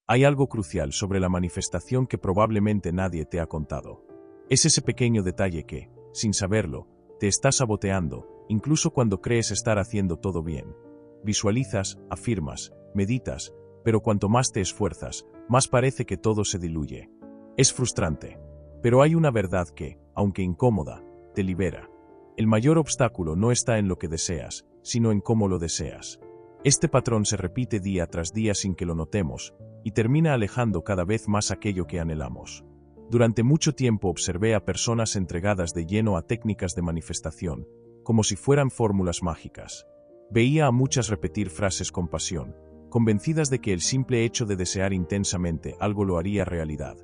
Hay algo crucial sobre la manifestación que probablemente nadie te ha contado. Es ese pequeño detalle que, sin saberlo, te está saboteando, incluso cuando crees estar haciendo todo bien. Visualizas, afirmas, meditas, pero cuanto más te esfuerzas, más parece que todo se diluye. Es frustrante. Pero hay una verdad que, aunque incómoda, te libera. El mayor obstáculo no está en lo que deseas, sino en cómo lo deseas. Este patrón se repite día tras día sin que lo notemos, y termina alejando cada vez más aquello que anhelamos. Durante mucho tiempo observé a personas entregadas de lleno a técnicas de manifestación, como si fueran fórmulas mágicas. Veía a muchas repetir frases con pasión, convencidas de que el simple hecho de desear intensamente algo lo haría realidad.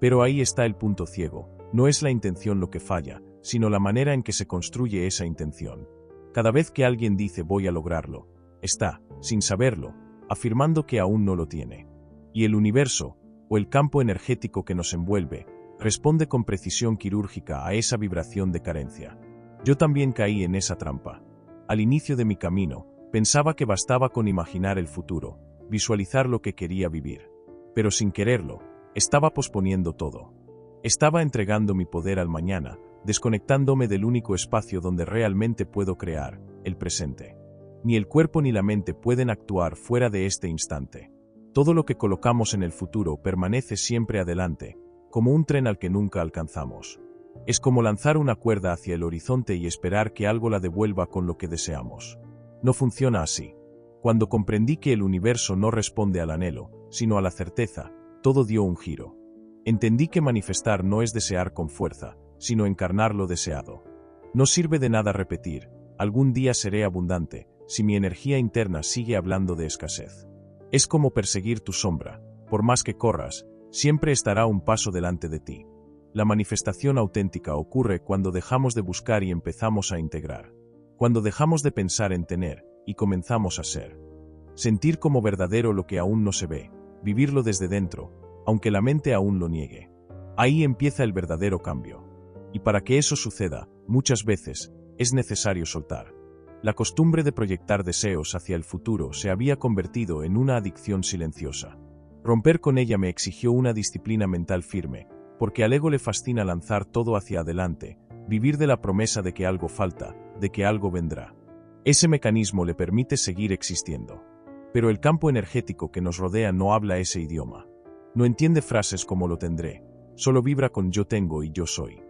Pero ahí está el punto ciego, no es la intención lo que falla, sino la manera en que se construye esa intención. Cada vez que alguien dice voy a lograrlo, está, sin saberlo, afirmando que aún no lo tiene. Y el universo, o el campo energético que nos envuelve, responde con precisión quirúrgica a esa vibración de carencia. Yo también caí en esa trampa. Al inicio de mi camino, pensaba que bastaba con imaginar el futuro, visualizar lo que quería vivir. Pero sin quererlo, estaba posponiendo todo. Estaba entregando mi poder al mañana, desconectándome del único espacio donde realmente puedo crear, el presente. Ni el cuerpo ni la mente pueden actuar fuera de este instante. Todo lo que colocamos en el futuro permanece siempre adelante, como un tren al que nunca alcanzamos. Es como lanzar una cuerda hacia el horizonte y esperar que algo la devuelva con lo que deseamos. No funciona así. Cuando comprendí que el universo no responde al anhelo, sino a la certeza, todo dio un giro. Entendí que manifestar no es desear con fuerza, sino encarnar lo deseado. No sirve de nada repetir, algún día seré abundante, si mi energía interna sigue hablando de escasez. Es como perseguir tu sombra, por más que corras, siempre estará un paso delante de ti. La manifestación auténtica ocurre cuando dejamos de buscar y empezamos a integrar. Cuando dejamos de pensar en tener, y comenzamos a ser. Sentir como verdadero lo que aún no se ve, vivirlo desde dentro, aunque la mente aún lo niegue. Ahí empieza el verdadero cambio. Y para que eso suceda, muchas veces, es necesario soltar. La costumbre de proyectar deseos hacia el futuro se había convertido en una adicción silenciosa. Romper con ella me exigió una disciplina mental firme, porque al ego le fascina lanzar todo hacia adelante, vivir de la promesa de que algo falta, de que algo vendrá. Ese mecanismo le permite seguir existiendo. Pero el campo energético que nos rodea no habla ese idioma. No entiende frases como lo tendré, solo vibra con yo tengo y yo soy.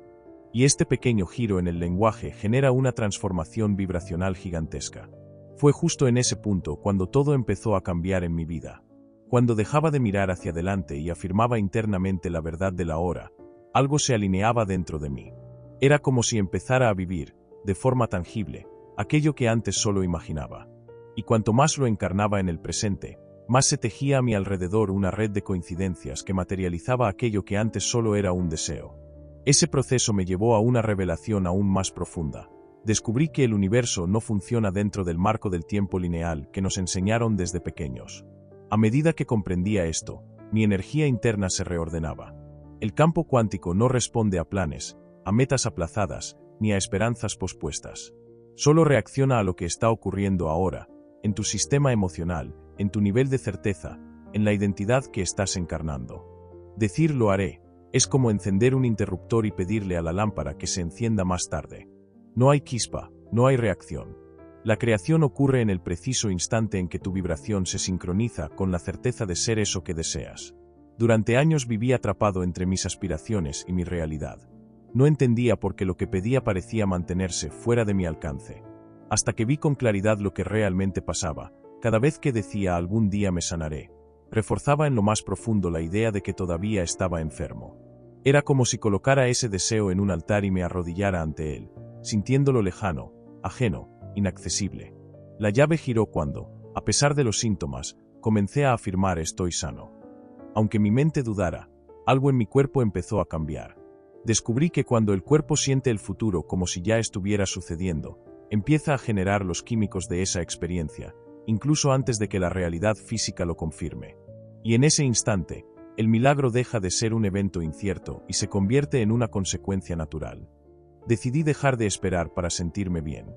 Y este pequeño giro en el lenguaje genera una transformación vibracional gigantesca. Fue justo en ese punto cuando todo empezó a cambiar en mi vida. Cuando dejaba de mirar hacia adelante y afirmaba internamente la verdad de la hora, algo se alineaba dentro de mí. Era como si empezara a vivir, de forma tangible, aquello que antes solo imaginaba. Y cuanto más lo encarnaba en el presente, más se tejía a mi alrededor una red de coincidencias que materializaba aquello que antes solo era un deseo. Ese proceso me llevó a una revelación aún más profunda. Descubrí que el universo no funciona dentro del marco del tiempo lineal que nos enseñaron desde pequeños. A medida que comprendía esto, mi energía interna se reordenaba. El campo cuántico no responde a planes, a metas aplazadas, ni a esperanzas pospuestas. Solo reacciona a lo que está ocurriendo ahora, en tu sistema emocional, en tu nivel de certeza, en la identidad que estás encarnando. Decir lo haré es como encender un interruptor y pedirle a la lámpara que se encienda más tarde. No hay chispa, no hay reacción. La creación ocurre en el preciso instante en que tu vibración se sincroniza con la certeza de ser eso que deseas. Durante años viví atrapado entre mis aspiraciones y mi realidad. No entendía por qué lo que pedía parecía mantenerse fuera de mi alcance. Hasta que vi con claridad lo que realmente pasaba. Cada vez que decía algún día me sanaré, reforzaba en lo más profundo la idea de que todavía estaba enfermo. Era como si colocara ese deseo en un altar y me arrodillara ante él, sintiéndolo lejano, ajeno, inaccesible. La llave giró cuando, a pesar de los síntomas, comencé a afirmar estoy sano. Aunque mi mente dudara, algo en mi cuerpo empezó a cambiar. Descubrí que cuando el cuerpo siente el futuro como si ya estuviera sucediendo, empieza a generar los químicos de esa experiencia, incluso antes de que la realidad física lo confirme. Y en ese instante, el milagro deja de ser un evento incierto y se convierte en una consecuencia natural. Decidí dejar de esperar para sentirme bien.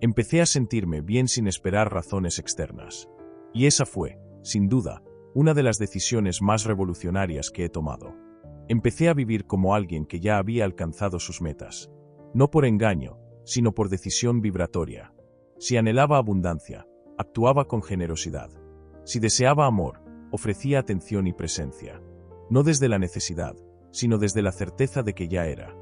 Empecé a sentirme bien sin esperar razones externas. Y esa fue, sin duda, una de las decisiones más revolucionarias que he tomado. Empecé a vivir como alguien que ya había alcanzado sus metas. No por engaño, sino por decisión vibratoria. Si anhelaba abundancia, actuaba con generosidad. Si deseaba amor, ofrecía atención y presencia. No desde la necesidad, sino desde la certeza de que ya era.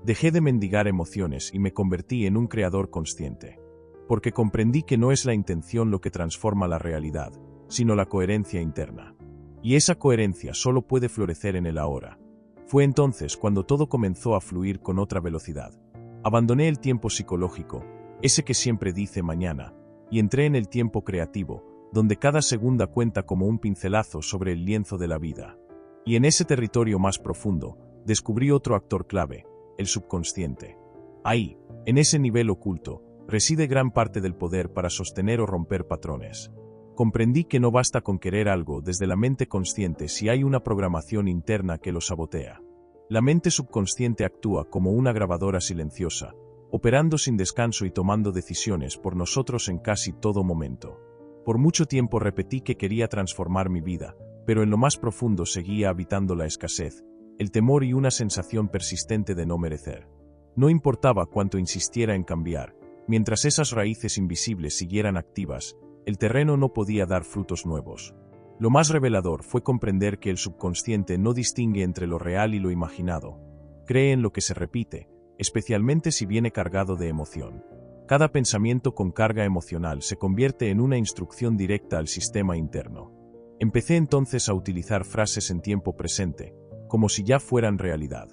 Dejé de mendigar emociones y me convertí en un creador consciente. Porque comprendí que no es la intención lo que transforma la realidad, sino la coherencia interna. Y esa coherencia solo puede florecer en el ahora. Fue entonces cuando todo comenzó a fluir con otra velocidad. Abandoné el tiempo psicológico, ese que siempre dice mañana, y entré en el tiempo creativo, donde cada segunda cuenta como un pincelazo sobre el lienzo de la vida. Y en ese territorio más profundo, descubrí otro actor clave, el subconsciente. Ahí, en ese nivel oculto, reside gran parte del poder para sostener o romper patrones. Comprendí que no basta con querer algo desde la mente consciente si hay una programación interna que lo sabotea. La mente subconsciente actúa como una grabadora silenciosa, operando sin descanso y tomando decisiones por nosotros en casi todo momento. Por mucho tiempo repetí que quería transformar mi vida, pero en lo más profundo seguía habitando la escasez, el temor y una sensación persistente de no merecer. No importaba cuánto insistiera en cambiar, mientras esas raíces invisibles siguieran activas, el terreno no podía dar frutos nuevos. Lo más revelador fue comprender que el subconsciente no distingue entre lo real y lo imaginado. Cree en lo que se repite, especialmente si viene cargado de emoción. Cada pensamiento con carga emocional se convierte en una instrucción directa al sistema interno. Empecé entonces a utilizar frases en tiempo presente, como si ya fueran realidad.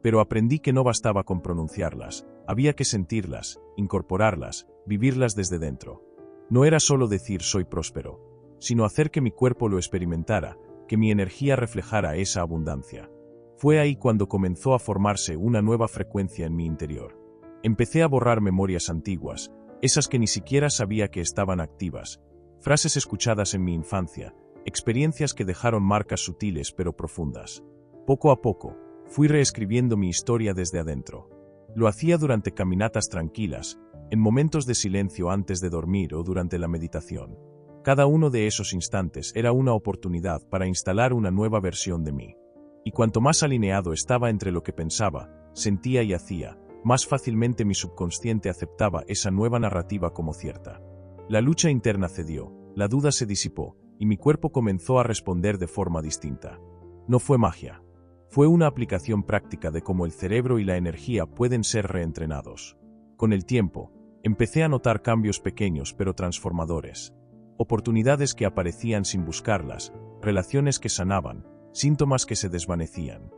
Pero aprendí que no bastaba con pronunciarlas, había que sentirlas, incorporarlas, vivirlas desde dentro. No era solo decir soy próspero, sino hacer que mi cuerpo lo experimentara, que mi energía reflejara esa abundancia. Fue ahí cuando comenzó a formarse una nueva frecuencia en mi interior. Empecé a borrar memorias antiguas, esas que ni siquiera sabía que estaban activas, frases escuchadas en mi infancia, experiencias que dejaron marcas sutiles pero profundas. Poco a poco, fui reescribiendo mi historia desde adentro. Lo hacía durante caminatas tranquilas, en momentos de silencio antes de dormir o durante la meditación. Cada uno de esos instantes era una oportunidad para instalar una nueva versión de mí. Y cuanto más alineado estaba entre lo que pensaba, sentía y hacía, más fácilmente mi subconsciente aceptaba esa nueva narrativa como cierta. La lucha interna cedió, la duda se disipó, y mi cuerpo comenzó a responder de forma distinta. No fue magia. Fue una aplicación práctica de cómo el cerebro y la energía pueden ser reentrenados. Con el tiempo, empecé a notar cambios pequeños pero transformadores. Oportunidades que aparecían sin buscarlas, relaciones que sanaban, síntomas que se desvanecían.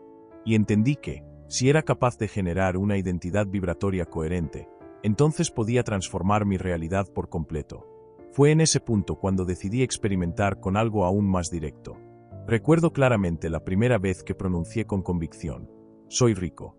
Y entendí que, si era capaz de generar una identidad vibratoria coherente, entonces podía transformar mi realidad por completo. Fue en ese punto cuando decidí experimentar con algo aún más directo. Recuerdo claramente la primera vez que pronuncié con convicción: soy rico.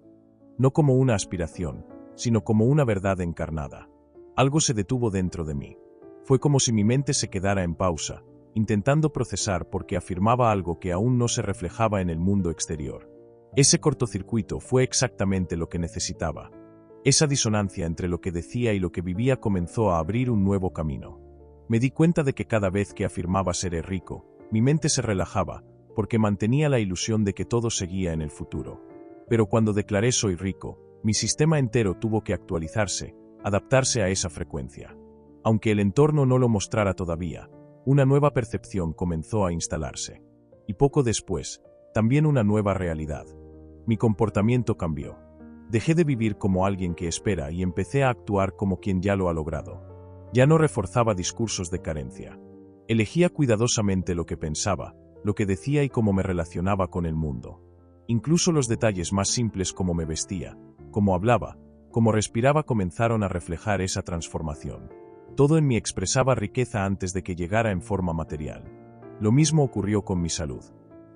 No como una aspiración, sino como una verdad encarnada. Algo se detuvo dentro de mí. Fue como si mi mente se quedara en pausa, intentando procesar porque afirmaba algo que aún no se reflejaba en el mundo exterior. Ese cortocircuito fue exactamente lo que necesitaba. Esa disonancia entre lo que decía y lo que vivía comenzó a abrir un nuevo camino. Me di cuenta de que cada vez que afirmaba seré rico, mi mente se relajaba, porque mantenía la ilusión de que todo seguía en el futuro. Pero cuando declaré soy rico, mi sistema entero tuvo que actualizarse, adaptarse a esa frecuencia. Aunque el entorno no lo mostrara todavía, una nueva percepción comenzó a instalarse. Y poco después, también una nueva realidad. Mi comportamiento cambió. Dejé de vivir como alguien que espera y empecé a actuar como quien ya lo ha logrado. Ya no reforzaba discursos de carencia. Elegía cuidadosamente lo que pensaba, lo que decía y cómo me relacionaba con el mundo. Incluso los detalles más simples como me vestía, cómo hablaba, cómo respiraba comenzaron a reflejar esa transformación. Todo en mí expresaba riqueza antes de que llegara en forma material. Lo mismo ocurrió con mi salud.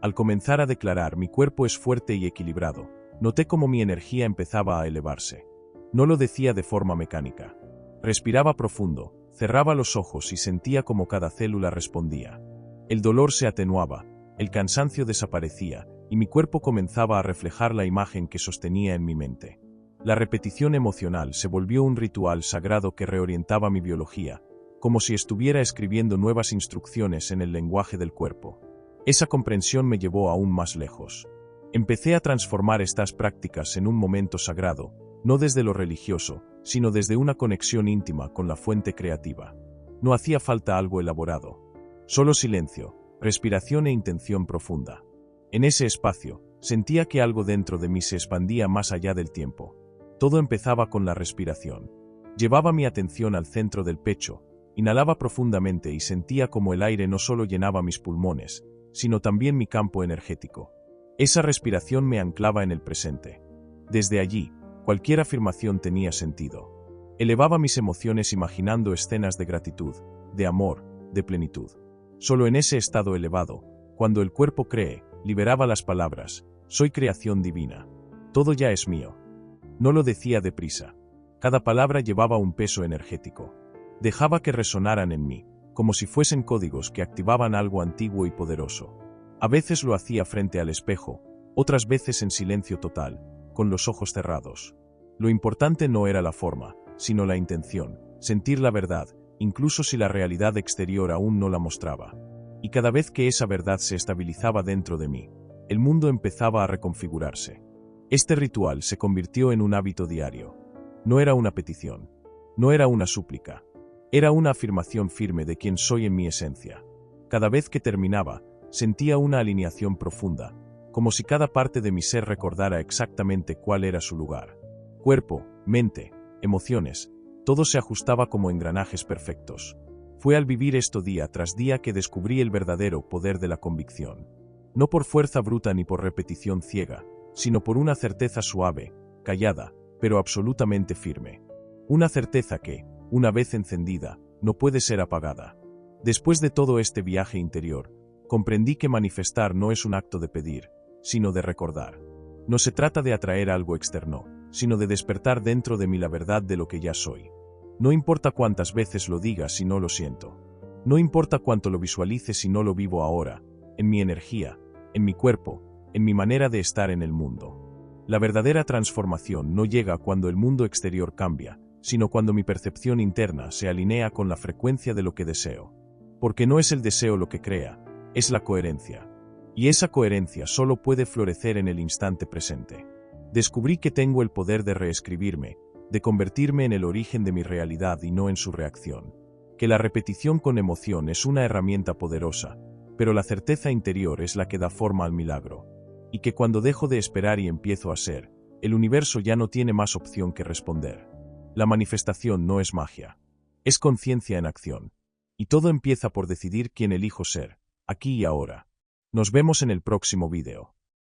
Al comenzar a declarar mi cuerpo es fuerte y equilibrado, noté cómo mi energía empezaba a elevarse. No lo decía de forma mecánica. Respiraba profundo, cerraba los ojos y sentía cómo cada célula respondía. El dolor se atenuaba, el cansancio desaparecía, y mi cuerpo comenzaba a reflejar la imagen que sostenía en mi mente. La repetición emocional se volvió un ritual sagrado que reorientaba mi biología, como si estuviera escribiendo nuevas instrucciones en el lenguaje del cuerpo. Esa comprensión me llevó aún más lejos. Empecé a transformar estas prácticas en un momento sagrado, no desde lo religioso, sino desde una conexión íntima con la fuente creativa. No hacía falta algo elaborado. Solo silencio, respiración e intención profunda. En ese espacio, sentía que algo dentro de mí se expandía más allá del tiempo. Todo empezaba con la respiración. Llevaba mi atención al centro del pecho, inhalaba profundamente y sentía como el aire no solo llenaba mis pulmones, sino también mi campo energético. Esa respiración me anclaba en el presente. Desde allí, cualquier afirmación tenía sentido. Elevaba mis emociones imaginando escenas de gratitud, de amor, de plenitud. Solo en ese estado elevado, cuando el cuerpo cree, liberaba las palabras: soy creación divina. Todo ya es mío. No lo decía deprisa. Cada palabra llevaba un peso energético. Dejaba que resonaran en mí, como si fuesen códigos que activaban algo antiguo y poderoso. A veces lo hacía frente al espejo, otras veces en silencio total, con los ojos cerrados. Lo importante no era la forma, sino la intención, sentir la verdad, incluso si la realidad exterior aún no la mostraba. Y cada vez que esa verdad se estabilizaba dentro de mí, el mundo empezaba a reconfigurarse. Este ritual se convirtió en un hábito diario. No era una petición. No era una súplica. Era una afirmación firme de quién soy en mi esencia. Cada vez que terminaba, sentía una alineación profunda, como si cada parte de mi ser recordara exactamente cuál era su lugar. Cuerpo, mente, emociones, todo se ajustaba como engranajes perfectos. Fue al vivir esto día tras día que descubrí el verdadero poder de la convicción. No por fuerza bruta ni por repetición ciega, sino por una certeza suave, callada, pero absolutamente firme. Una certeza que, una vez encendida, no puede ser apagada. Después de todo este viaje interior, comprendí que manifestar no es un acto de pedir, sino de recordar. No se trata de atraer algo externo, sino de despertar dentro de mí la verdad de lo que ya soy. No importa cuántas veces lo diga si no lo siento. No importa cuánto lo visualice si no lo vivo ahora, en mi energía, en mi cuerpo, en mi manera de estar en el mundo. La verdadera transformación no llega cuando el mundo exterior cambia, sino cuando mi percepción interna se alinea con la frecuencia de lo que deseo. Porque no es el deseo lo que crea, es la coherencia. Y esa coherencia solo puede florecer en el instante presente. Descubrí que tengo el poder de reescribirme, de convertirme en el origen de mi realidad y no en su reacción. Que la repetición con emoción es una herramienta poderosa, pero la certeza interior es la que da forma al milagro. Y que cuando dejo de esperar y empiezo a ser, el universo ya no tiene más opción que responder. La manifestación no es magia. Es conciencia en acción. Y todo empieza por decidir quién elijo ser, aquí y ahora. Nos vemos en el próximo vídeo.